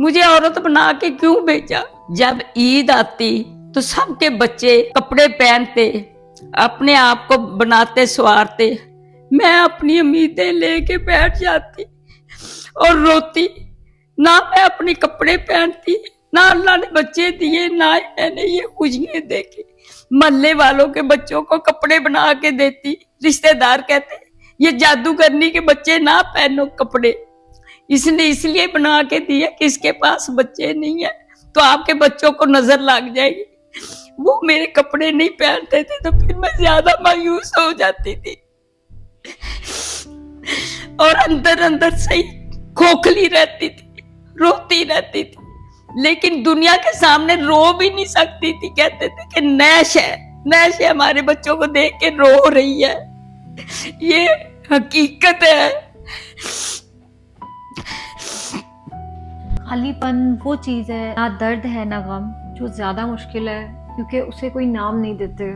मुझे औरत बना के क्यों भेजा। जब ईद आती तो सबके बच्चे कपड़े पहनते, अपने आप को बनाते संवारते, मैं अपनी उम्मीदें लेके बैठ जाती और रोती। ना मैं अपने कपड़े पहनती, ना अल्लाह ने बच्चे दिए, ना मैंने ये खुशियां देखी। मोहल्ले वालों के बच्चों को कपड़े बना के देती, रिश्तेदार कहते ये जादूगरनी के बच्चे ना पहनो कपड़े, इसने इसलिए बना के दिया कि इसके पास बच्चे नहीं है तो आपके बच्चों को नजर लग जाएगी। वो मेरे कपड़े नहीं पहनते थे तो फिर मैं ज्यादा मायूस हो जाती थी और अंदर अंदर सही खोखली रहती थी, रोती रहती थी, लेकिन दुनिया के सामने रो भी नहीं सकती थी। कहते थे कि नैश है हमारे बच्चों को देख के रो रही है। ये हकीकत है। खालीपन वो चीज़ है, ना दर्द है ना गम, जो ज़्यादा मुश्किल है क्योंकि उसे कोई नाम नहीं देते।